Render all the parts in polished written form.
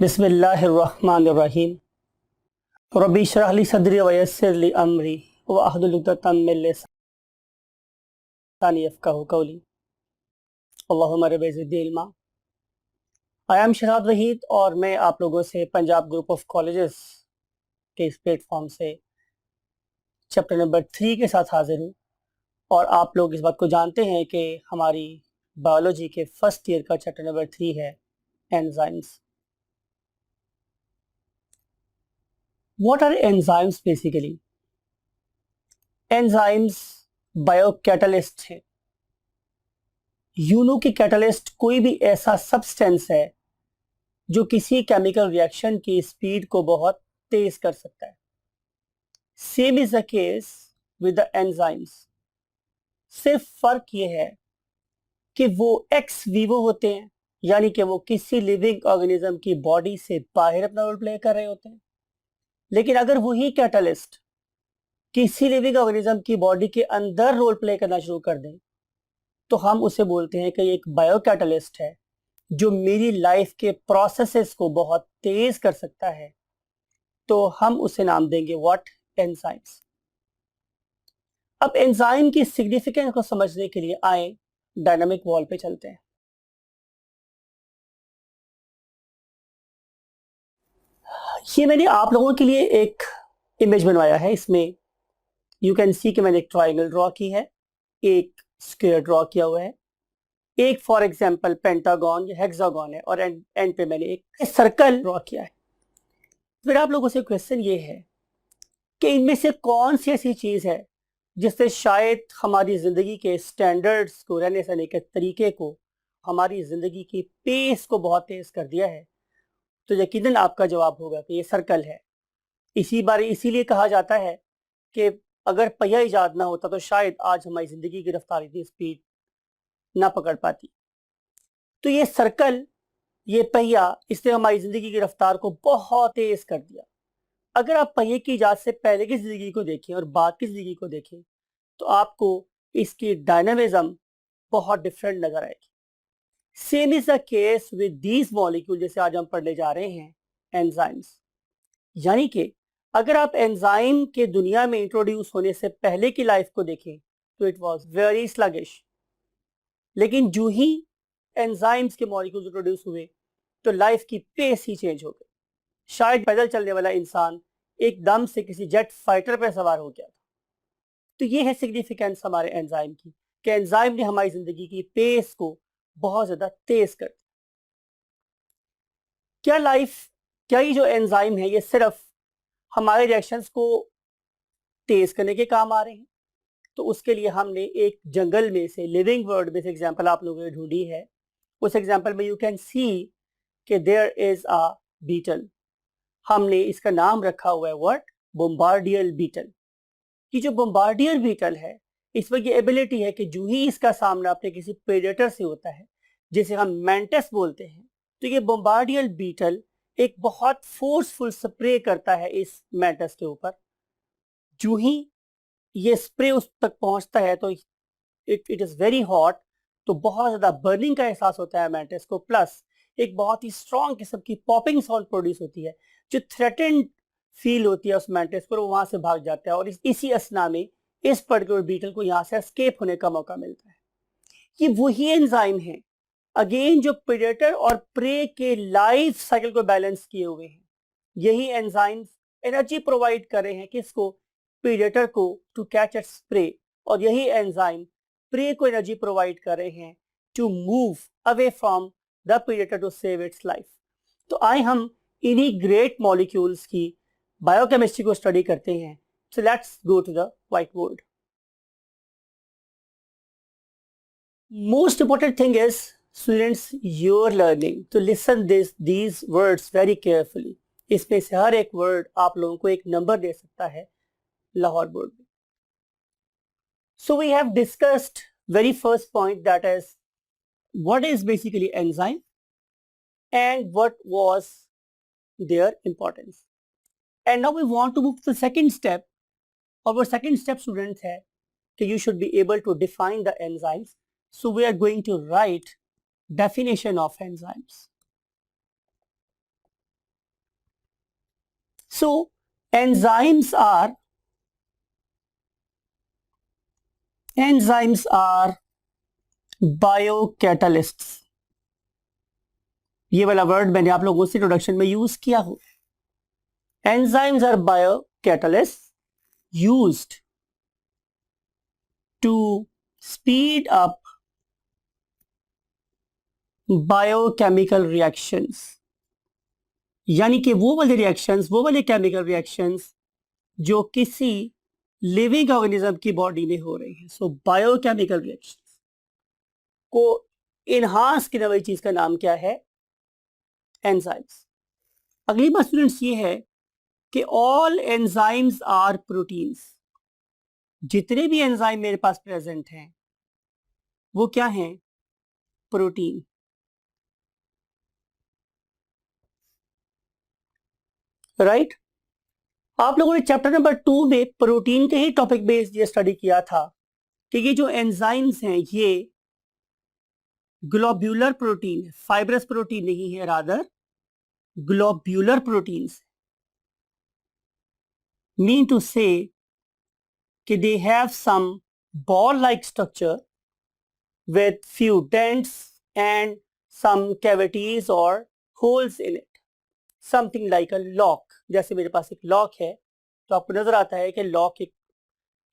बिस्मिल्लाहिर्रहमानिर्रहीम। रब्बी इश्रह ली सदरी व यस्सिर ली अमरी वहलुल उक़दतम मिन लिसानी यफ़क़हू क़ौली। अल्लाहुम्मा rabbi ज़िदनी इल्मा। I am Shahzad Waheed और मैं आप लोगों से पंजाब ग्रुप ऑफ कॉलेजेस के इस प्लेटफॉर्म से चैप्टर नंबर 3 के साथ हाजिर हूँ। और आप लोग इस बात को जानते हैं कि हमारी बायोलॉजी के फर्स्ट ईयर का चैप्टर नंबर 3 है enzymes. What are enzymes basically? Enzymes biocatalyst हैं। यूनो की कैटलिस्ट कोई भी ऐसा सब्सटेंस है जो किसी केमिकल रिएक्शन की स्पीड को बहुत तेज कर सकता है। Same is the case with the enzymes. सिर्फ फर्क ये है कि वो एक्स वीवो होते हैं, यानी कि वो किसी लिविंग ऑर्गेनिज्म की बॉडी से बाहर अपना रोल प्ले कर रहे होते हैं। लेकिन अगर वही कैटलिस्ट किसी लिविंग ऑर्गेनिज्म की बॉडी के अंदर रोल प्ले करना शुरू कर दें तो हम उसे बोलते हैं कि एक बायोकैटलिस्ट है जो मेरी लाइफ के प्रोसेसेस को बहुत तेज कर सकता है। तो हम उसे नाम देंगे व्हाट? एंजाइम्स। अब एंजाइम की सिग्निफिकेंस को समझने के लिए आए डायनामिक वॉल पे चलते हैं। ये मैंने आप लोगों के लिए एक इमेज बनवाया है। इसमें यू कैन सी कि मैंने एक ट्राइंगल ड्रॉ की है, एक स्क्वायर ड्रॉ किया हुआ है, एक फॉर एग्जांपल पेंटागन या हेक्सागन है, और एंड पे मैंने एक सर्कल ड्रॉ किया है। फिर आप लोगों से क्वेश्चन ये है कि इनमें से कौन सी ऐसी चीज है जिससे शायद हमारी जिंदगी के स्टैंडर्ड्स को, रहने सहने के तरीके को, हमारी जिंदगी की पेस को बहुत तेज कर दिया है। तो यकीनन आपका जवाब होगा कि ये सर्कल है। इसीलिए कहा जाता है कि अगर पहिया ईजाद ना होता तो शायद आज हमारी जिंदगी की रफ्तार इतनी स्पीड ना पकड़ पाती। तो ये सर्कल, ये पहिया, इसने हमारी जिंदगी की रफ्तार को बहुत तेज कर दिया। अगर आप पहिए की इजाद से पहले की जिंदगी को देखें और बाद की जिंदगी को देखें तो आपको इसकी डायनामिज्म बहुत डिफरेंट नजर आएगी। Same is the case with these molecule, जैसे आज हम पढ़ने जा रहे हैं एंजाइम्स। यानी कि अगर आप एंजाइम के दुनिया में इंट्रोड्यूस होने से पहले की लाइफ को देखें तो इट वाज वेरी स्लगिश। लेकिन जो ही एंजाइम्स के मॉलिक्यूल्स इंट्रोड्यूस हुए तो लाइफ की पेस ही चेंज हो गई। शायद पैदल चलने वाला इंसान एकदम से किसी जेट फाइटर पर सवार हो गया था। तो ये है सिग्निफिकेंस हमारे एंजाइम की कि एंजाइम ने हमारी जिंदगी की पेस को बहुत ज्यादा तेज कर दिया। क्या ये जो एंजाइम है ये सिर्फ हमारे रिएक्शंस को तेज करने के काम आ रहे हैं? तो उसके लिए हमने एक जंगल में से, लिविंग वर्ल्ड में से एग्जांपल आप लोगों ने ढूंढी है। उस एग्जांपल में यू कैन सी कि देयर इज अ बीटल। हमने इसका नाम रखा हुआ है व्हाट? बोम्बार्डियल बीटल। कि जो बोम्बार्डियर बीटल है इसमें ये एबिलिटी है कि जो ही इसका सामना अपने किसी प्रेडेटर से होता है जिसे हम मेंटिस बोलते हैं, तो ये बोम्बार्डियर बीटल एक बहुत फोर्सफुल स्प्रे करता है इस मेंटिस के ऊपर। जो ही ये स्प्रे उस तक पहुंचता है तो इट इज वेरी हॉट, तो बहुत ज्यादा बर्निंग का एहसास होता है मेंटिस को। प्लस एक बहुत ही स्ट्रॉन्ग किस्म की पॉपिंग साउंड प्रोड्यूस होती है जो थ्रेटेंड फील होती है उस मेंटिस पर। वो वहां से भाग जाता है और इसी असना में इस पर्टिकुलर बीटल को यहाँ से एस्केप होने का मौका मिलता है। ये वही एंजाइम है अगेन जो प्रेडेटर और प्रे के लाइफ साइकिल को बैलेंस किए हुए हैं। यही एंजाइम्स एनर्जी प्रोवाइड कर रहे हैं किसको? प्रेडेटर को, टू कैच इट्स प्रे। और यही एंजाइम प्रे को एनर्जी प्रोवाइड कर रहे हैं to move away from the predator to save its life. तो आए हम इन्हीं ग्रेट मॉलिक्यूल्स की बायोकेमिस्ट्री को स्टडी करते हैं। So let's go to the white board. Most important thing is, students, your learning to listen these words very carefully. इसमें से हर एक वर्ड आप लोगों को एक नंबर दे सकता है लाहौर बोर्ड में। So we have discussed very first point, that is what is basically enzyme and what was their importance. And now we want to move to the second step. Our second step, students, है कि you should be able to define the enzymes. So we are going to write definition of enzymes. So enzymes are biocatalysts. ये वाला word मैंने आप लोगों से introduction में use किया हूं. Enzymes are biocatalysts used to speed up biochemical reactions. यानी कि वो वाले रिएक्शंस, वो वाले केमिकल रिएक्शंस जो किसी लिविंग ऑर्गेनिज्म की बॉडी में हो रही है. सो बायोकेमिकल रिएक्शंस को इनहांस करने वाली चीज का नाम क्या है? एंजाइम्स. अगली बात स्टूडेंट्स ये है कि ऑल एंजाइम्स आर प्रोटीन्स. जितने भी एंजाइम मेरे पास प्रेजेंट हैं वो क्या हैं? प्रोटीन. राइट. आप लोगों ने चैप्टर नंबर 2 में प्रोटीन के ही टॉपिक बेस्ड ये स्टडी किया था कि ये जो एंजाइम्स हैं ये ग्लोब्यूलर प्रोटीन, फाइब्रस प्रोटीन नहीं है, rather globular proteins. Mean to say कि they have some ball-like structure with few dents and some cavities or holes in it. Something like a lock. जैसे मेरे पास एक लॉक है तो आपको नजर आता है कि लॉक एक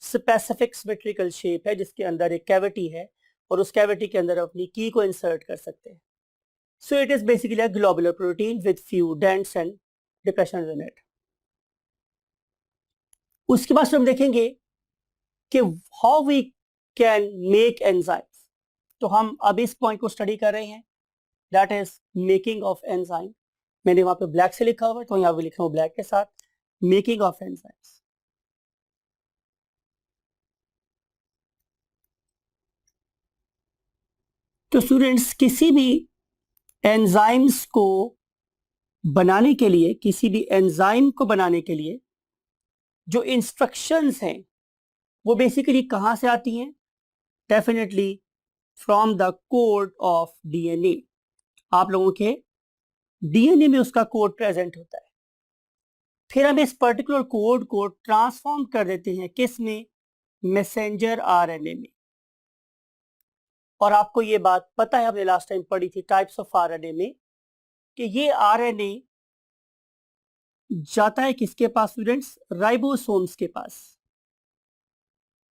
स्पेसिफिक सिमेट्रिकल शेप है जिसके अंदर एक कैविटी है और उस कैविटी के अंदर अपनी की को इंसर्ट कर सकते हैं. So it is basically a globular protein with few dents and depressions in it. उसके बाद हम देखेंगे कि how we can make enzymes. तो हम अब इस पॉइंट को स्टडी कर रहे हैं, that is making of enzyme. मैंने वहां पे ब्लैक से लिखा हुआ है तो यहां पे लिखा हुआ ब्लैक के साथ, मेकिंग ऑफ एंजाइम्स. तो स्टूडेंट्स किसी भी एंजाइम्स को बनाने के लिए, किसी भी एंजाइम को बनाने के लिए जो इंस्ट्रक्शंस हैं वो बेसिकली कहां से आती हैं? Definitely from the code of DNA. आप लोगों के डीएनए में उसका कोड प्रेजेंट होता है. फिर हम इस पर्टिकुलर कोड को ट्रांसफॉर्म कर देते हैं किस में? मैसेंजर आरएनए में. और आपको ये बात पता है, हमने लास्ट टाइम पढ़ी थी टाइप्स ऑफ आरएनए में, कि ये आरएनए जाता है किसके पास स्टूडेंट्स? राइबोसोम्स के पास.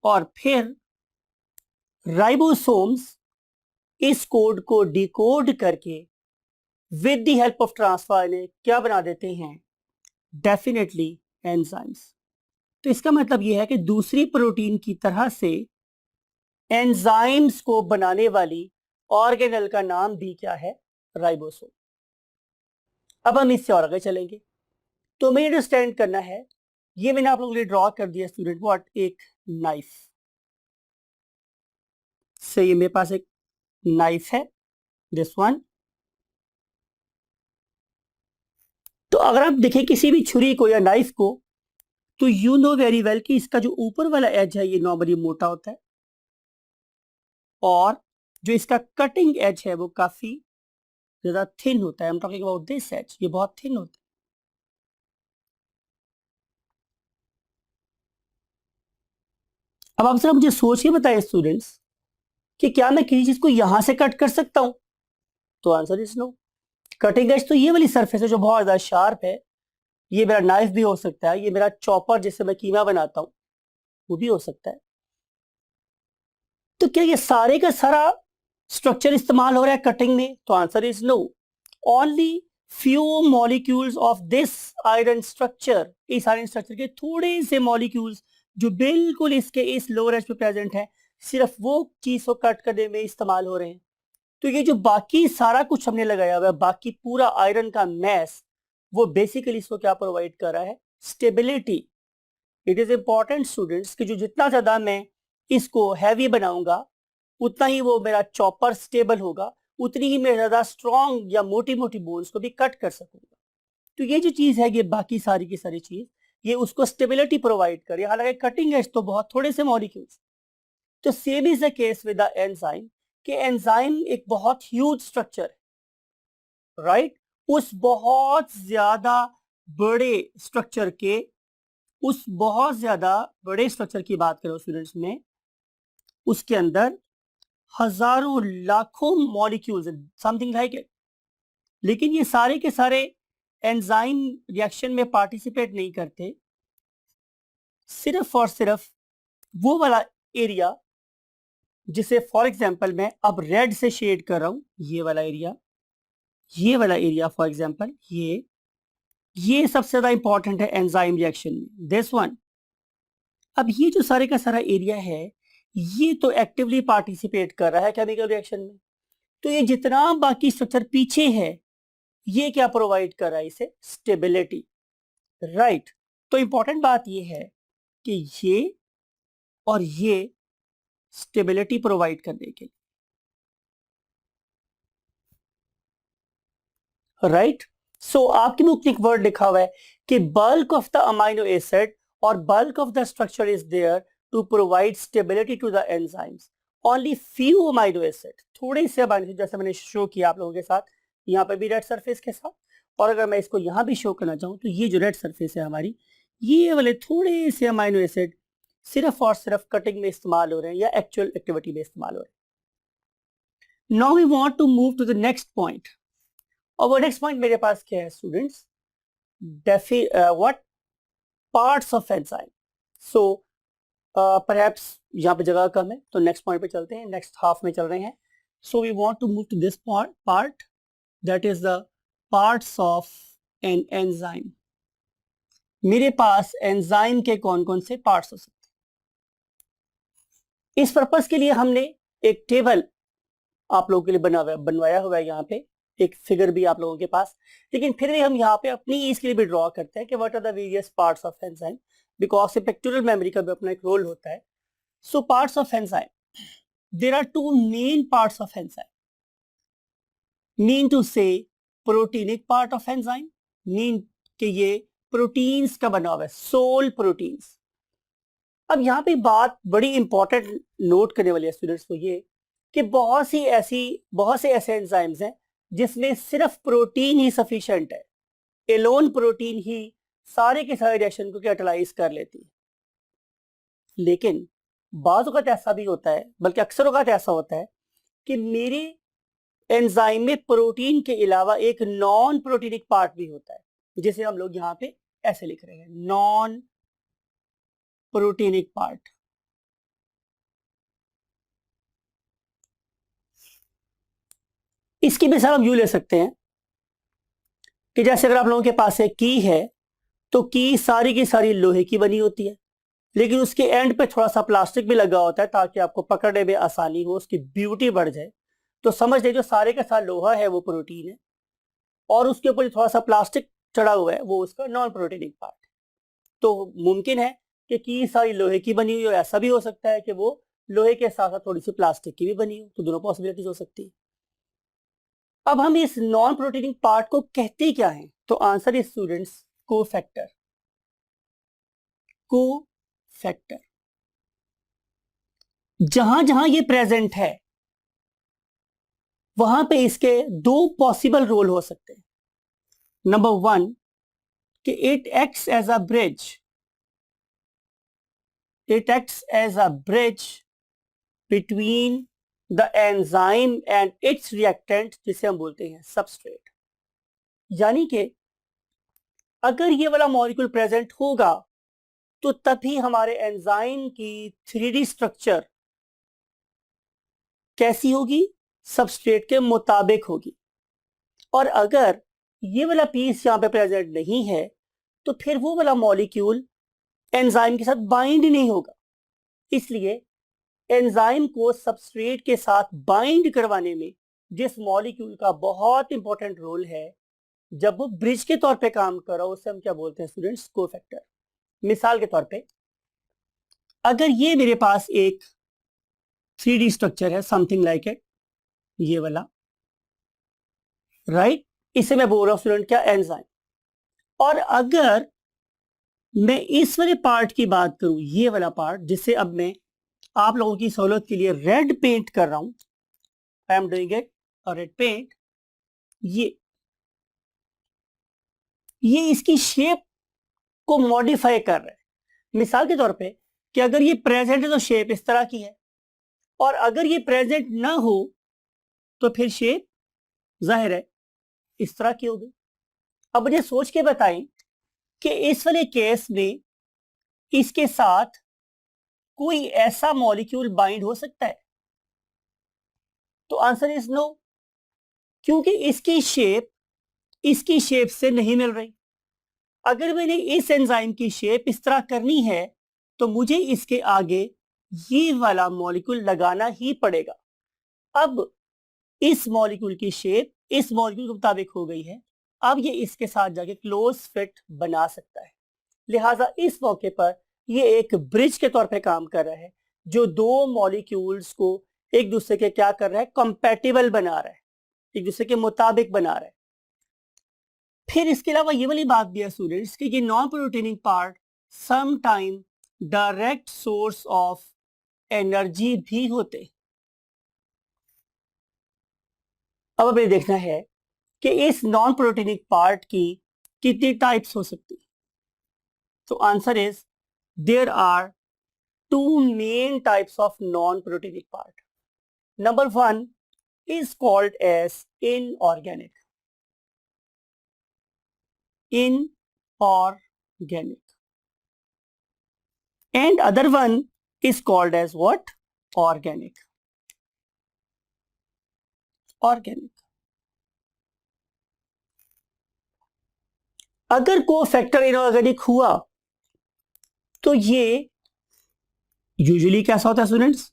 और फिर राइबोसोम्स इस कोड को डिकोड करके with the help of transfer RNA क्या बना देते हैं? Definitely enzymes. तो इसका मतलब यह है कि दूसरी प्रोटीन की तरह से एंजाइम्स को बनाने वाली ऑर्गेनेल का नाम भी क्या है? राइबोसोम. अब हम इससे और आगे चलेंगे. तो हमें अंडरस्टैंड करना है, ये मैंने आप लोगों के लिए ड्रॉ कर दिया स्टूडेंट, व्हाट? एक नाइफ से. ये मेरे पास एक नाइफ है, दिस वन. तो अगर आप देखें किसी भी छुरी को या नाइफ को तो यू नो वेरी वेल कि इसका जो ऊपर वाला एज है ये नॉर्मली मोटा होता है और जो इसका कटिंग एज है वो काफी ज्यादा थिन होता है. I am talking about this edge, ये बहुत थिन होता है. अब आप जरा मुझे सोच के बताएं स्टूडेंट्स कि क्या मैं किसी चीज को यहां से कट कर सकता हूं? तो answer is no. Cutting edge तो ये वाली सरफेस है जो बहुत ज्यादा शार्प है. ये मेरा नाइफ भी हो सकता है, ये मेरा चॉपर जिससे मैं कीमा बनाता हूं वो भी हो सकता है. तो क्या ये सारे का सारा स्ट्रक्चर इस्तेमाल हो रहा है कटिंग में? तो answer is no. Only few molecules of this iron structure, इस आयरन स्ट्रक्चर के थोड़े से मॉलिक्यूल्स जो बिल्कुल इसके इस लोअर एज पे प्रेजेंट है, सिर्फ वो चीज को कट करने में इस्तेमाल हो रहे हैं. तो ये जो बाकी सारा कुछ हमने लगाया हुआ है, बाकी पूरा आयरन का मैस, वो बेसिकली इसको क्या प्रोवाइड कर रहा है? Stability. It is important students कि जो जितना ज्यादा मैं इसको हैवी बनाऊंगा उतना ही वो मेरा चॉपर स्टेबल होगा, उतनी ही मैं ज्यादा स्ट्रॉन्ग या मोटी मोटी बोन्स को भी कट कर सकूंगा. तो ये जो चीज है, ये बाकी सारी की सारी चीज ये उसको स्टेबिलिटी प्रोवाइड करे. हालांकि कटिंग एज तो बहुत थोड़े से मॉलिक्यूल्स. तो same is the case with the enzyme कि एंजाइम एक बहुत ह्यूज स्ट्रक्चर है, राइट? उस बहुत ज्यादा बड़े स्ट्रक्चर के, उस बहुत ज्यादा बड़े स्ट्रक्चर की बात करो स्टूडेंट्स में, उसके अंदर हजारों लाखों मॉलिक्यूल्स, समथिंग लाइक इट। लेकिन ये सारे के सारे एंजाइम रिएक्शन में पार्टिसिपेट नहीं करते, सिर्फ और सिर्फ वो वाला एरिया जिसे फॉर एग्जांपल मैं अब रेड से शेड कर रहा हूं, ये वाला एरिया, ये वाला एरिया फॉर एग्जांपल, ये सबसे ज्यादा इंपॉर्टेंट है एंजाइम रिएक्शन में, दिस वन। अब ये जो सारे का सारा एरिया है, ये तो एक्टिवली पार्टिसिपेट कर रहा है केमिकल रिएक्शन में। तो ये जितना बाकी स्ट्रक्चर पीछे है, ये क्या प्रोवाइड कर रहा है इसे? Stability, right. तो इंपॉर्टेंट बात ये है कि ये और ये स्टेबिलिटी प्रोवाइड करने के लिए, राइट। सो आपके में एक वर्ड लिखा हुआ है कि bulk of the amino acid और bulk of the structure is there to provide stability to the enzymes. Only few amino acid, थोड़े से अमाइनो एसिड, जैसे मैंने शो किया आप लोगों के साथ, यहाँ पे भी रेड सरफेस के साथ, और अगर मैं इसको यहाँ भी शो करना चाहूँ तो ये जो रेड सरफेस है हमारी, ये वाले थोड़े से अमाइनो एसिड सिर्फ और सिर्फ कटिंग में इस्तेमाल हो रहे हैं या एक्चुअल एक्टिविटी में इस्तेमाल हो रहे हैं। Now we want to move to the next point. और वो नेक्स्ट पॉइंट मेरे पास क्या है students? What parts of enzyme. So perhaps यहाँ पे जगह कम है, तो नेक्स्ट पॉइंट पे चलते हैं, नेक्स्ट हाफ में चल रहे हैं। So we want to move to this part, that is the parts of an enzyme. मेरे पास एंजाइम के कौन कौन से पार्ट्स हो सकते हैं? इस पर्पस के लिए हमने एक टेबल आप लोगों के लिए बनवाया हुआ है, यहाँ पे एक फिगर भी आप लोगों के पास। लेकिन फिर भी हम यहाँ पे अपनी इसके लिए भी ड्रॉ करते हैं कि what are the various parts of enzyme, because से पिक्टोरियल मेमोरी का भी अपना एक रोल होता है। So parts of enzyme, there are two main parts of enzyme, mean to say proteinic part of enzyme, mean कि ये प्रोटीन्स का बना हुआ है, सोल प्रोटीन्स। अब यहाँ पे बात बड़ी इंपॉर्टेंट नोट करने वाली है स्टूडेंट्स को, ये कि बहुत से ऐसे एंजाइम्स हैं जिसमें सिर्फ प्रोटीन ही सफिशिएंट है, एलोन प्रोटीन ही सारे के सारे रिएक्शन को कैटालाइज कर लेती है। लेकिन बाज़ औक़ात ऐसा भी होता है, बल्कि अक्सर औक़ात ऐसा होता है कि मेरे एंजाइम में प्रोटीन के अलावा एक नॉन प्रोटीनिक पार्ट भी होता है, जिसे हम लोग यहाँ पे ऐसे लिख रहे हैं, नॉन प्रोटीनिक पार्ट। इसकी मिसाल हम यूं ले सकते हैं कि जैसे अगर आप लोगों के पास एक की है, तो की सारी की सारी लोहे की बनी होती है, लेकिन उसके एंड पे थोड़ा सा प्लास्टिक भी लगा होता है ताकि आपको पकड़ने में आसानी हो, उसकी ब्यूटी बढ़ जाए। तो समझ लीजिए जो सारे का सारा लोहा है वो प्रोटीन है, और उसके ऊपर थोड़ा सा प्लास्टिक चढ़ा हुआ है वो उसका नॉन प्रोटीनिक पार्ट। तो मुमकिन है कि की सारी लोहे की बनी हुई हो, ऐसा भी हो सकता है कि वो लोहे के साथ साथ थोड़ी सी प्लास्टिक की भी बनी हो, तो दोनों पॉसिबिलिटीज हो सकती है। अब हम इस नॉन प्रोटीनिक पार्ट को कहते क्या है? तो answer is students cofactor. Cofactor, जहां जहां ये प्रेजेंट है वहां पे इसके दो पॉसिबल रोल हो सकते हैं। नंबर वन, कि it acts as a bridge, it acts as a bridge between the enzyme and its reactant, जिसे हम बोलते हैं सबस्ट्रेट। यानी कि अगर ये वाला मॉलिक्यूल प्रेजेंट होगा तो तभी हमारे एंजाइम की 3D स्ट्रक्चर कैसी होगी? सबस्ट्रेट के मुताबिक होगी। और अगर ये वाला पीस यहां पे प्रेजेंट नहीं है तो फिर वो वाला मॉलिक्यूल एंजाइम के साथ बाइंड नहीं होगा। इसलिए एंजाइम को सबस्ट्रेट के साथ बाइंड करवाने में जिस मॉलिक्यूल का बहुत इंपॉर्टेंट रोल है, जब वो ब्रिज के तौर पे काम कर रहा हो, उसे हम क्या बोलते हैं स्टूडेंट्स? कोफैक्टर। मिसाल के तौर पे अगर ये मेरे पास एक 3D स्ट्रक्चर है, समथिंग लाइक इट, ये वाला, राइट, इसे मैं बोल रहा हूं स्टूडेंट क्या? एंजाइम। और अगर मैं इस वाले पार्ट की बात करूं, ये वाला पार्ट, जिसे अब मैं आप लोगों की सहूलत के लिए रेड पेंट कर रहा हूं, I am doing it red paint, ये ये इसकी शेप को मॉडिफाई कर रहा है। मिसाल के तौर पे कि अगर ये प्रेजेंट है तो शेप इस तरह की है, और अगर ये प्रेजेंट ना हो तो फिर शेप जाहिर है इस तरह की होगी। अब मुझे सोच के बताएं कि इस वाले केस में इसके साथ कोई ऐसा मॉलिक्यूल बाइंड हो सकता है? तो आंसर इज नो, क्योंकि इसकी शेप से नहीं मिल रही। अगर मैंने इस एंजाइम की शेप इस तरह करनी है तो मुझे इसके आगे ये वाला मॉलिक्यूल लगाना ही पड़ेगा। अब इस मॉलिक्यूल की शेप इस मॉलिक्यूल के मुताबिक हो गई है, अब ये इसके साथ जाके क्लोज फिट बना सकता है। लिहाजा इस मौके पर ये एक ब्रिज के तौर पे काम कर रहा है, जो दो मॉलिक्यूल्स को एक दूसरे के क्या कर रहा है, कंपैटिबल बना रहा है, एक दूसरे के मुताबिक बना रहा है। फिर इसके अलावा ये वाली बात भी है स्टूडेंट्स कि ये non proteinic part some time direct source of energy भी होते। अब हमें देखना है कि इस नॉन प्रोटीनिक पार्ट की कितनी टाइप्स हो सकती। तो answer is there are two main types of non proteinic part. Number one is called as inorganic. Inorganic. And other one is called as what? Organic. Organic. अगर को factor inorganic हुआ तो ये यूजुअली कैसा होता है स्टूडेंट्स?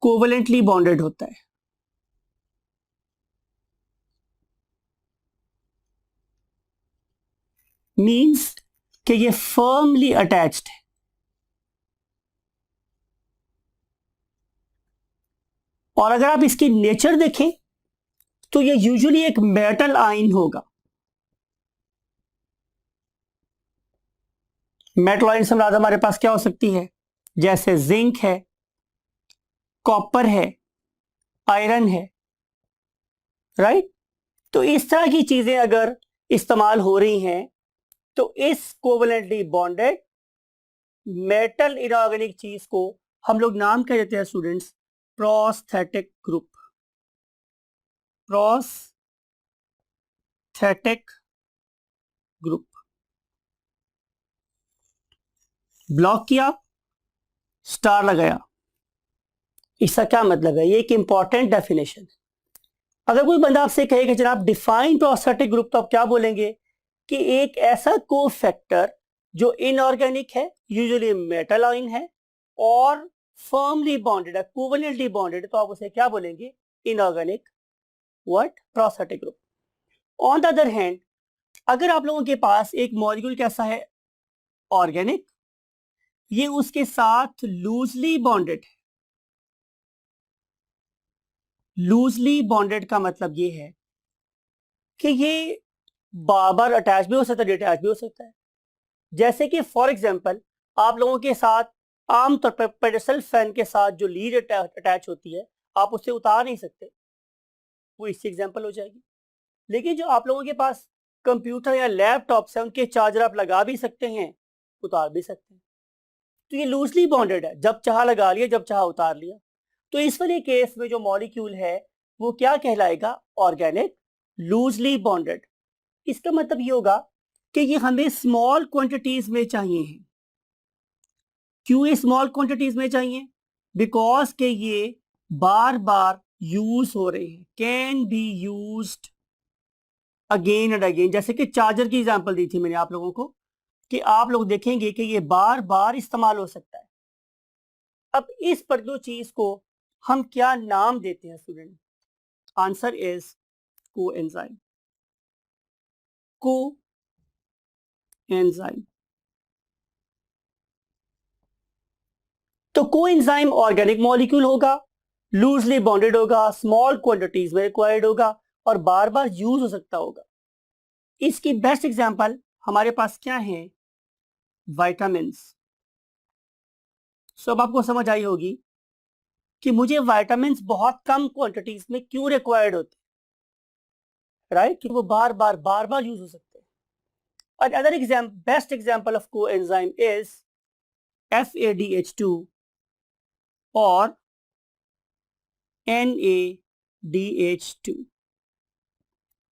कोवलेंटली बॉन्डेड होता है। मींस कि ये फर्मली अटैच्ड है। और अगर आप इसकी नेचर देखें तो ये यूजुअली एक मेटल आयन होगा। मेटल आयन से मुराद हमारे पास क्या हो सकती है? जैसे जिंक है, कॉपर है, आयरन है, राइट? तो इस तरह की चीजें अगर इस्तेमाल हो रही हैं तो इस कोवलेंटली बॉन्डेड मेटल इनऑर्गेनिक चीज को हम लोग नाम क्या देते हैं students? Prosthetic group. Prosthetic group. Block किया, स्टार लगाया, इसका क्या मतलब है? ये एक इंपॉर्टेंट डेफिनेशन है। अगर कोई बंदा आपसे कहे कि जनाब डिफाइन प्रोस्थेटिक ग्रुप, तो आप क्या बोलेंगे? कि एक ऐसा कोफैक्टर जो इनऑर्गेनिक है, यूजुअली मेटल आयन है और फर्मली बॉन्डेड है, कोवेलेंटली बॉन्डेड, तो आप उसे क्या बोलेंगे? Inorganic what? Prosthetic group. On the other hand, अगर आप लोगों के पास एक मॉलिक्यूल कैसा है? ऑर्गेनिक, ये उसके साथ लूजली बॉन्डेड है। लूजली बॉन्डेड का मतलब ये है कि ये बार बार अटैच भी हो सकता है, डिटैच भी हो सकता है। जैसे कि फॉर एग्जांपल आप लोगों के साथ आमतौर पर पेडस्टल फैन के साथ जो लीड अटैच होती है, आप उससे उतार नहीं सकते, वो इससे एग्जांपल हो जाएगी। लेकिन जो आप लोगों के पास कंप्यूटर या लैपटॉप है, उनके चार्जर आप लगा भी सकते हैं, उतार भी सकते हैं। तो ये लूजली बॉन्डेड है, जब चाह लगा लिया, जब चाह उतार लिया। तो इस वाले केस में जो मॉलिक्यूल है वो क्या कहलाएगा? Organic loosely bonded. इसका मतलब ये होगा कि ये हमें स्मॉल क्वांटिटीज में चाहिए हैं। क्यों ये स्मॉल क्वांटिटीज में चाहिए? बिकॉज के ये बार बार यूज हो रहे हैं, can be used again and again. जैसे कि चार्जर की एग्जांपल दी थी मैंने आप लोगों को, कि आप लोग देखेंगे कि ये बार बार इस्तेमाल हो सकता है। अब इस पर्टिकुलर चीज को हम क्या नाम देते हैं student? Answer is coenzyme. Coenzyme. तो कोएंजाइम ऑर्गेनिक मॉलिक्यूल होगा, लूजली बॉन्डेड होगा, स्मॉल क्वांटिटीज में रिक्वायर्ड होगा और बार बार यूज हो सकता होगा। इसकी बेस्ट एग्जांपल हमारे पास क्या है? विटामिन्स। सब आपको समझ आई होगी कि मुझे विटामिन्स बहुत कम क्वांटिटीज में क्यों रिक्वायर्ड होते हैं, राइट? कि वो बार बार यूज हो सकते हैं। Another example, best example of coenzyme is FADH2 or NADH2.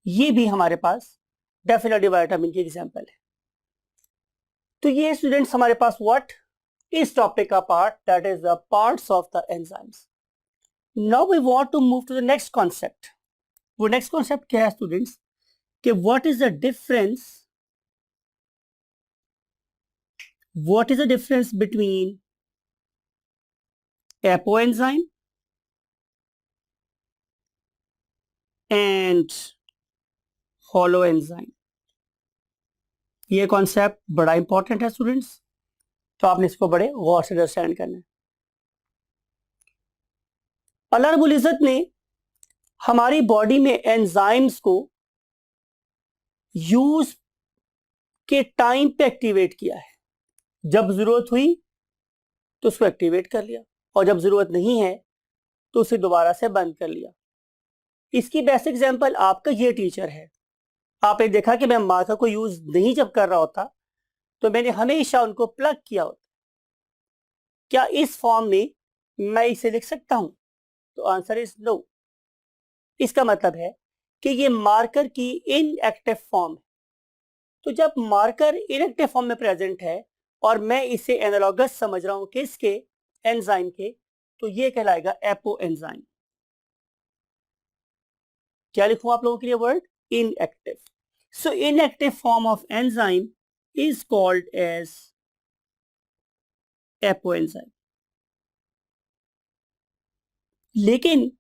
ये भी हमारे पास डेफिनेटली विटामिन की एग्जाम्पल है। तो ये स्टूडेंट्स हमारे पास व्हाट इस टॉपिक का part, that is the parts of the enzymes. Now we want to move to the next concept. वो नेक्स्ट कॉन्सेप्ट क्या है स्टूडेंट्स कि what is the difference between apoenzyme and holoenzyme. ये concept बड़ा important है students, तो आपने इसको बड़े गौर से अंडरस्टैंड करना है। अल्लाह रब्बुल इज्जत ने हमारी बॉडी में एंजाइम्स को यूज के टाइम पे एक्टिवेट किया है। जब जरूरत हुई तो उसको एक्टिवेट कर लिया, और जब जरूरत नहीं है तो उसे दोबारा से बंद कर लिया। इसकी बेस्ट एग्जांपल आपका ये टीचर है। आपने देखा कि मैं मार्कर को यूज नहीं जब कर रहा होता तो मैंने हमेशा उनको प्लग किया होता। क्या इस फॉर्म में मैं इसे लिख सकता हूं? तो आंसर इज नो। इसका मतलब है कि ये मार्कर की इनएक्टिव फॉर्म है। तो जब मार्कर इनएक्टिव फॉर्म में प्रेजेंट है और मैं इसे एनालॉगस समझ रहा हूं किसके, एंजाइम के, तो ये कहलाएगा एपो एंजाइम। क्या लिखूं आप लोगों के लिए word? Inactive. So inactive form of enzyme is called as apoenzyme. लेकिन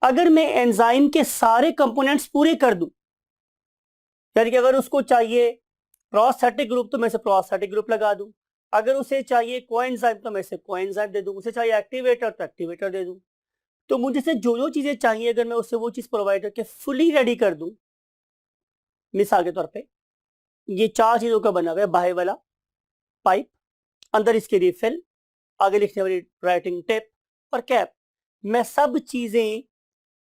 अगर मैं एंजाइम के सारे कंपोनेंट्स पूरे कर दूं, यानी कि अगर उसको चाहिए प्रोस्थेटिक ग्रुप तो मैं इसे प्रोस्थेटिक ग्रुप लगा दूं, अगर उसे चाहिए कोएंजाइम तो मैं इसे कोएंजाइम दे दूं, उसे चाहिए एक्टिवेटर तो एक्टिवेटर दे दूं। तो मुझे से जो जो चीजें चाहिए अगर मैं उसे वो चीज प्रोवाइड करके फुली रेडी कर दूं, मिसाल के तौर पे ये 4 चीजों का बना हुआ है, बाहर वाला पाइप, अंदर इसके रिफिल, आगे लिखने वाली राइटिंग टिप और कैप, मैं सब चीजें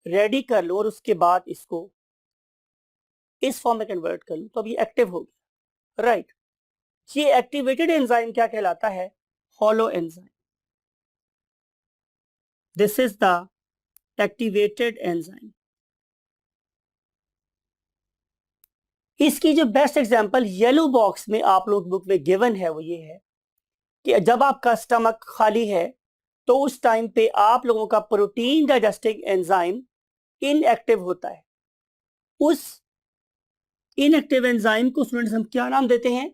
रेडी कर लूं और उसके बाद इसको इस फॉर्म में कन्वर्ट कर लूं, तो अब ये एक्टिव होगी, राइट। ये एक्टिवेटेड एंजाइम क्या कहलाता है? Hollow enzyme. This is the activated enzyme. इसकी जो बेस्ट एग्जांपल येलो बॉक्स में आप लोग बुक में गिवन है वो ये है कि जब आपका स्टमक खाली है तो उस टाइम पे आप लोगों का प्रोटीन डाइजेस्टिंग एंजाइम इनएक्टिव होता है। उस इनएक्टिव एंजाइम को स्टूडेंट्स हम क्या नाम देते हैं?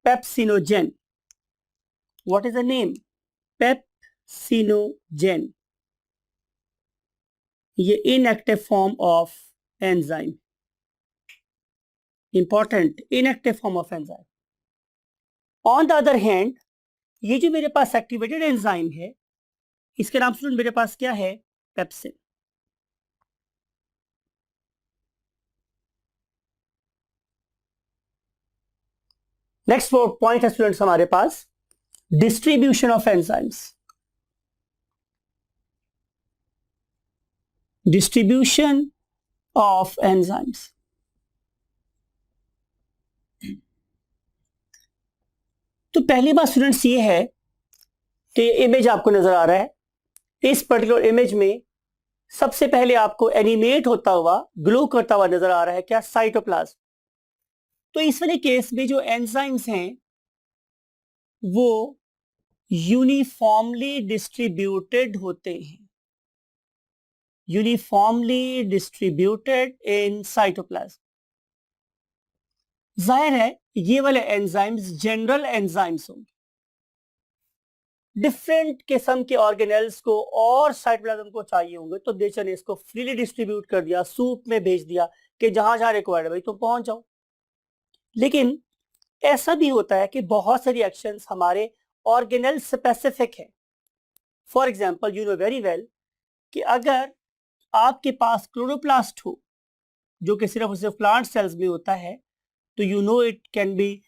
Pepsinogen. What is the name? Pepsinogen. ये inactive form of enzyme, important, inactive form of enzyme. On the other hand ये जो मेरे पास एक्टिवेटेड एंजाइम है इसके नाम स्टूडेंट मेरे पास क्या है? पेप्सिन। नेक्स्ट पॉइंट है स्टूडेंट्स हमारे पास distribution of enzymes. Distribution of enzymes. तो पहली बात स्टूडेंट्स ये है कि इमेज आपको नजर आ रहा है, इस पर्टिकुलर इमेज में सबसे पहले आपको एनिमेट होता हुआ, ग्लो करता हुआ नजर आ रहा है क्या? साइटोप्लाज्म। तो इस वाले केस में जो एंजाइम्स हैं वो यूनिफॉर्मली डिस्ट्रीब्यूटेड होते हैं, यूनिफॉर्मली डिस्ट्रीब्यूटेड इन साइटोप्लाज्म। जाहिर है ये वाले एंजाइम्स जनरल एंजाइम्स होंगे। डिफरेंट किस्म के ऑर्गेनेल्स को और साइटोप्लाज्म को चाहिए होंगे तो नेचर ने इसको फ्रीली डिस्ट्रीब्यूट कर दिया, सूप में भेज दिया कि जहां जहां रिक्वायर्ड है भाई तुम पहुंच जाओ। लेकिन ऐसा भी होता है कि बहुत सारी एक्शंस हमारे ऑर्गेनेल स्पेसिफिक है। For example you know very well कि अगर आपके पास क्लोरोप्लास्ट हो जो कि सिर्फ और सिर्फ प्लांट सेल्स में होता है, तो you know it can be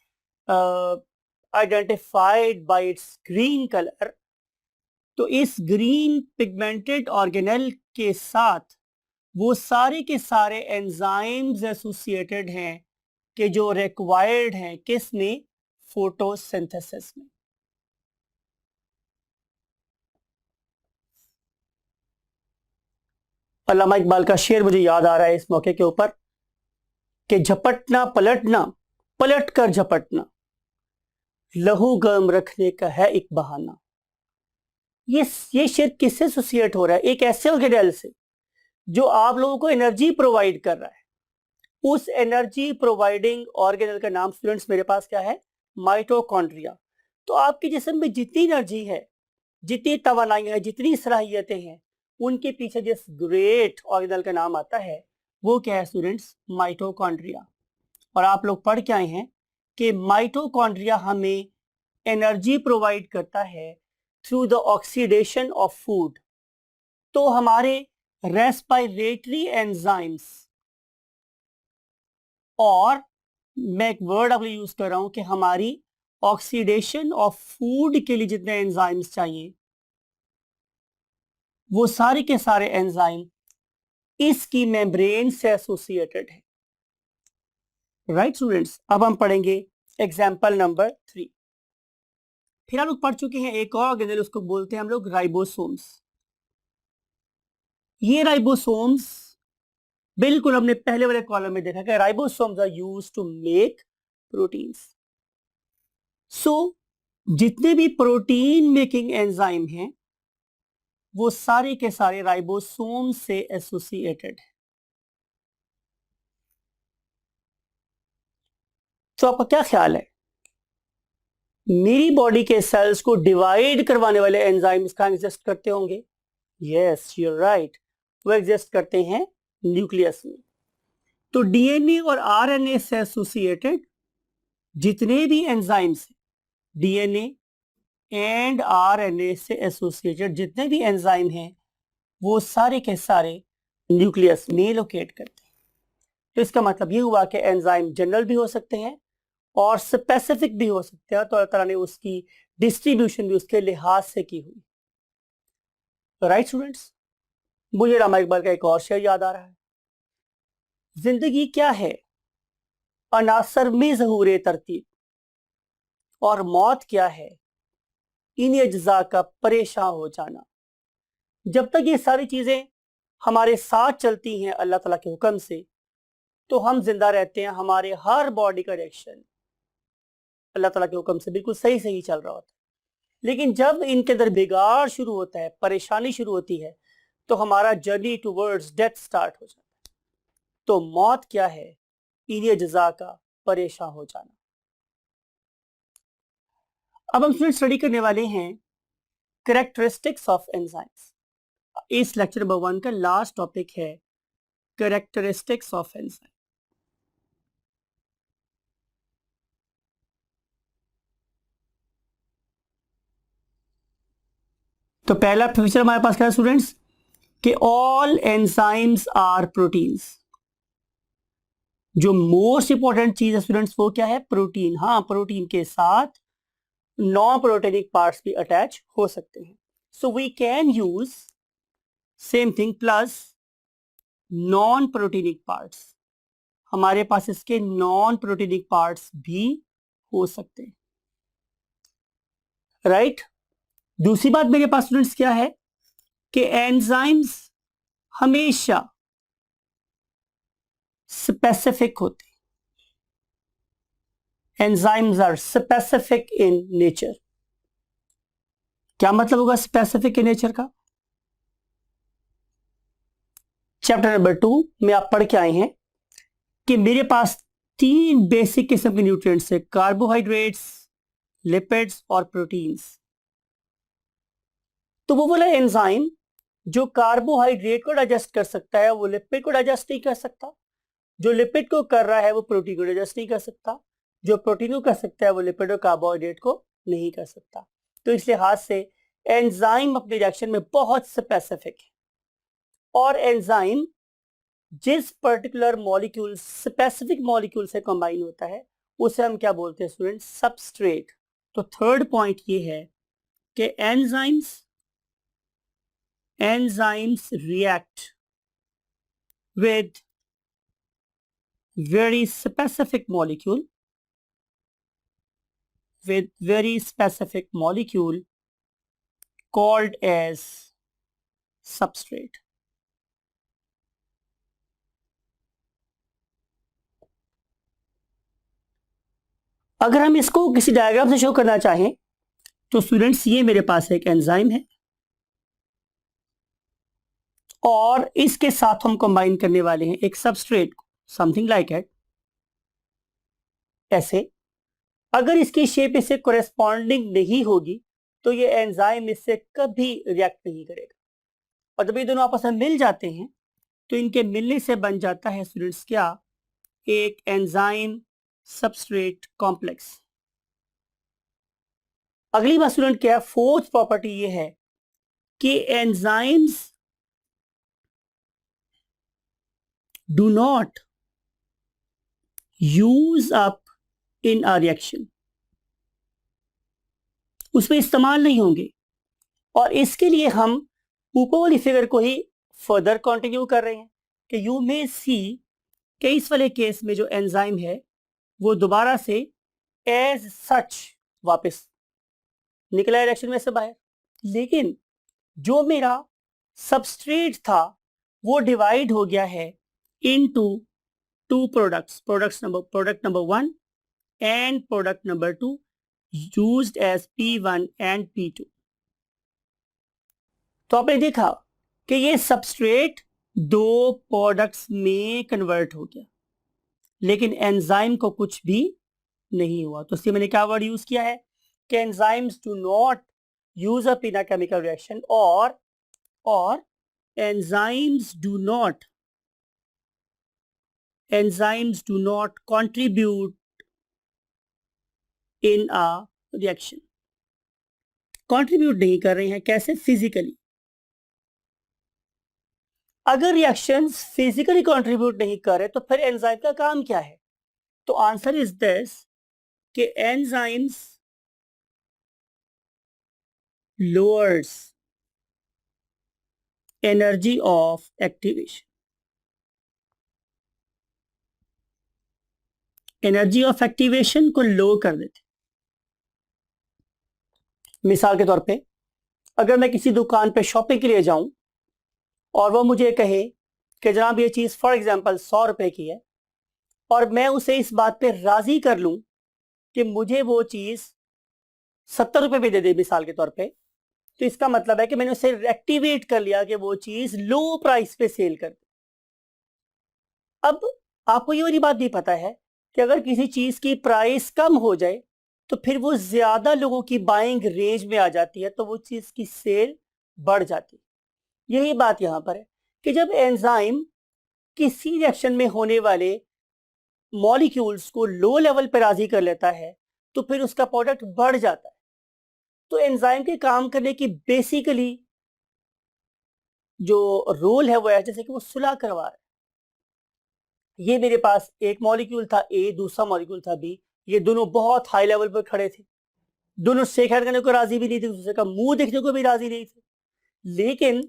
identified by it's green colour. तो इस ग्रीन पिगमेंटेड ऑर्गेनेल के साथ वो सारे के सारे एंजाइम्स एसोसिएटेड हैं कि जो रिक्वायर्ड हैं किस में, फोटोसिंथेसिस में। अल्लामा इकबाल का शेर मुझे याद आ रहा है इस मौके के ऊपर कि झपटना पलटना, पलट कर झपटना, लहू गर्म रखने का है एक बहाना। ये शेर किससे एसोसिएट हो रहा है? एक ऐसे ऑर्गेनेल से जो आप लोगों को एनर्जी प्रोवाइड कर रहा है। उस एनर्जी प्रोवाइडिंग ऑर्गेनेल का नाम स्टूडेंट्स मेरे पास क्या है? माइटोकॉन्ड्रिया। तो आपके जिस्म में जितनी एनर्जी है, जितनी तवानाई है, जितनी सलाहियतें हैं, उनके पीछे जिस ग्रेट ऑर्गेनेल का नाम आता है वो क्या है स्टूडेंट्स? माइटोकॉन्ड्रिया। और आप लोग पढ़ के आए हैं कि माइटोकॉन्ड्रिया हमें एनर्जी प्रोवाइड करता है through the oxidation of food. तो हमारे रेस्पिरेटरी एंजाइम्स, और मैं एक वर्ड अब यूज कर रहा हूं कि हमारी ऑक्सीडेशन ऑफ फूड के लिए जितने एंजाइम्स चाहिए वो सारे के सारे एंजाइम इसकी मेम्ब्रेन से एसोसिएटेड है। राइट स्टूडेंट्स, अब हम पढ़ेंगे एग्जाम्पल नंबर 3। फिर हम लोग पढ़ चुके हैं एक और ऑर्गेनेल, उसको बोलते हैं हम लोग राइबोसोम्स। ये राइबोसोम्स बिल्कुल हमने पहले वाले कॉलम में देखा कि ribosomes are used to make proteins. So जितने भी प्रोटीन मेकिंग एंजाइम हैं वो सारे के सारे राइबोसोम से एसोसिएटेड है। तो आपका क्या ख्याल है, मेरी बॉडी के सेल्स को डिवाइड करवाने वाले एंजाइम्स कहां एग्जिस्ट करते होंगे? यस, यू आर राइट, वो एग्जिस्ट करते हैं न्यूक्लियस में। तो डीएनए और आरएनए से एसोसिएटेड जितने भी एंजाइम्स, डीएनए एंड आरएनए से एसोसिएटेड जितने भी एंजाइम हैं वो सारे के सारे न्यूक्लियस में लोकेट करते हैं। तो इसका मतलब ये हुआ कि एंजाइम जनरल भी हो सकते हैं और स्पेसिफिक भी हो सकते हैं, तो अल्लाह ताला ने उसकी डिस्ट्रीब्यूशन भी उसके लिहाज से की हुई। राइट स्टूडेंट्स, मुझे अल्लामा इकबाल का एक और शेर याद आ रहा है, जिंदगी क्या है अनासर में ज़हूर तरतीब, और मौत क्या है इन अज्जा का परेशान हो जाना। जब तक ये सारी चीजें हमारे साथ चलती हैं अल्लाह ताला के हुक्म से, तो हम जिंदा रहते हैं। हमारे हर बॉडी का रिएक्शन अल्लाह ताला के हुक्म से बिल्कुल सही सही चल रहा होता है। लेकिन जब इनके अंदर बिगाड़ शुरू होता है, परेशानी शुरू होती है, तो हमारा जर्नी टूवर्ड्स डेथ स्टार्ट हो जाता है। तो मौत क्या है इन्हीं अज्जा का परेशान हो जाना। अब हम स्टडी करने वाले हैं कैरेक्टरिस्टिक्स ऑफ एंजाइम्स। इस लेक्चर नंबर 1 का लास्ट टॉपिक है कैरेक्टरिस्टिक्स ऑफ एंजाइम। तो पहला फीचर हमारे पास क्या है स्टूडेंट्स कि ऑल एंजाइम्स आर प्रोटीन्स। जो मोस्ट इंपॉर्टेंट चीज है स्टूडेंट्स वो क्या है? प्रोटीन। हाँ, प्रोटीन के साथ नॉन प्रोटीनिक पार्ट्स भी अटैच हो सकते हैं। So we can use same thing plus non proteinic parts. हमारे पास इसके नॉन प्रोटीनिक पार्ट्स भी हो सकते हैं। राइट? दूसरी बात मेरे पास स्टूडेंट्स क्या है कि एंजाइम्स हमेशा स्पेसिफिक होते हैं। Enzymes are specific in nature. क्या मतलब होगा स्पेसिफिक इन नेचर का? चैप्टर नंबर 2 में आप पढ़ के आए हैं कि मेरे पास 3 बेसिक किस्म के न्यूट्रिएंट्स है, कार्बोहाइड्रेट्स, लिपिड्स और प्रोटीन्स। तो वो बोला एंजाइम जो कार्बोहाइड्रेट को डाइजेस्ट कर सकता है वो लिपिड को डाइजेस्ट नहीं कर सकता, जो लिपिड को कर रहा है वो प्रोटीन को डाइजेस्ट नहीं कर सकता, जो प्रोटीन को कर सकता है वो लिपिड और कार्बोहाइड्रेट को नहीं कर सकता। तो इस लिहाज से एंजाइम अपने रिएक्शन में बहुत स्पेसिफिक है। और एंजाइम जिस पर्टिकुलर मॉलिक्यूल, स्पेसिफिक मॉलिक्यूल से कंबाइन होता है उसे हम क्या बोलते हैं स्टूडेंट? सबस्ट्रेट। तो थर्ड पॉइंट ये है कि enzymes react with very specific molecule with very specific molecule called as substrate. अगर हम इसको किसी डायग्राम से शो करना चाहें तो स्टूडेंट्स ये मेरे पास एक एंजाइम है और इसके साथ हम कंबाइन करने वाले हैं एक सबस्ट्रेट को, समथिंग लाइक इट ऐसे। अगर इसकी शेप इससे कोरेस्पॉन्डिंग नहीं होगी तो ये एंजाइम इससे कभी रिएक्ट नहीं करेगा, और जब ये दोनों आपस में मिल जाते हैं तो इनके मिलने से बन जाता है स्टूडेंट्स क्या, एक एंजाइम सबस्ट्रेट कॉम्प्लेक्स। अगली बात स्टूडेंट क्या है, फोर्थ प्रॉपर्टी ये है कि enzymes do not use up in a reaction, उसमें इस्तेमाल नहीं होंगे। और इसके लिए हम ऊपर वाली फिगर को ही फर्दर कंटिन्यू कर रहे हैं कि यू मे सी कि इस वाले केस में जो एंजाइम है वो दोबारा से एज सच वापस निकला रिएक्शन में से बाहर, लेकिन जो मेरा सबस्ट्रेट था वो डिवाइड हो गया है into two product number 1 and product number 2 used as P1 and P2। तो आपने देखा कि ये सबस्ट्रेट दो प्रोडक्ट्स में कन्वर्ट हो गया, लेकिन एंजाइम को कुछ भी नहीं हुआ। तो इसलिए मैंने क्या वर्ड यूज किया है कि enzymes do not use up in a chemical reaction, और enzymes do not contribute in a reaction. Contribute नहीं कर रहे हैं, कैसे? फिजिकली। अगर रिएक्शंस फिजिकली कंट्रीब्यूट नहीं कर रहे तो फिर एंजाइम का काम क्या है? तो आंसर इज दिस कि enzymes lowers energy of activation. Energy of activation को लो कर देते। मिसाल के तौर पे अगर मैं किसी दुकान पे शॉपिंग के लिए जाऊं और वो मुझे कहे कि जनाब ये चीज फॉर एग्जांपल 100 रुपए की है, और मैं उसे इस बात पे राजी कर लूं कि मुझे वो चीज 70 रुपए में दे दे मिसाल के तौर पे, तो इसका मतलब है कि मैंने उसे एक्टिवेट कर लिया कि वो चीज लो प्राइस पे सेल कर दे। अब आपको ये वाली बात भी पता है कि अगर किसी चीज की प्राइस कम हो जाए तो फिर वो ज्यादा लोगों की बाइंग रेंज में आ जाती है, तो वो चीज की सेल बढ़ जाती है। यही बात यहां पर है कि जब एंजाइम किसी रिएक्शन में होने वाले मॉलिक्यूल्स को लो लेवल पर राजी कर लेता है तो फिर उसका प्रोडक्ट बढ़ जाता है। तो एंजाइम के काम करने की बेसिकली जो रोल है वो है जैसे कि वो सुलह करवा रहा है। ये मेरे पास एक मॉलिक्यूल था ए, दूसरा मॉलिक्यूल था बी, ये दोनों बहुत हाई लेवल पर खड़े थे, दोनों शेक हैंड करने को राजी भी नहीं थे, दूसरे का मुंह देखने को भी राजी नहीं थे। लेकिन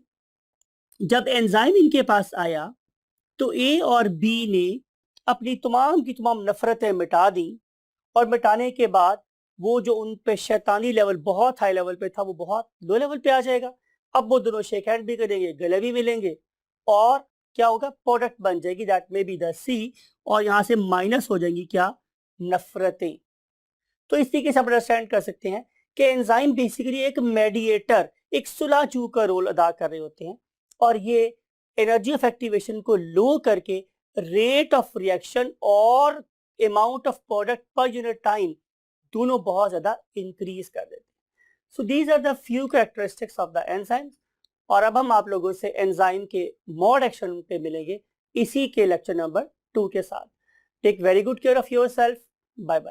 जब एंजाइम इनके पास आया तो ए और बी ने अपनी तमाम की तमाम नफरतें मिटा दी, और मिटाने के बाद वो जो उन पे शैतानी लेवल बहुत हाई लेवल पे था वो बहुत लो लेवल पे आ जाएगा। अब वो दोनों शेक हैंड भी करेंगे, गले भी मिलेंगे, और क्या होगा, प्रोडक्ट बन जाएगी दैट मे बी द सी, और यहां से माइनस हो जाएंगी क्या, नफरतें। तो इस तरीके से आप अंडरस्टैंड कर सकते हैं कि एंजाइम बेसिकली एक मेडिएटर, एक सुलहजू का रोल अदा कर रहे होते हैं, और ये एनर्जी ऑफ एक्टिवेशन को लो करके रेट ऑफ रिएक्शन और amount of product per unit time दोनों बहुत ज्यादा इंक्रीज कर देते हैं। So these are the few characteristics of the enzymes. और अब हम आप लोगों से एंजाइम के मोड एक्शन पे मिलेंगे इसी के लेक्चर नंबर 2 के साथ। Take very good care of yourself. Bye bye.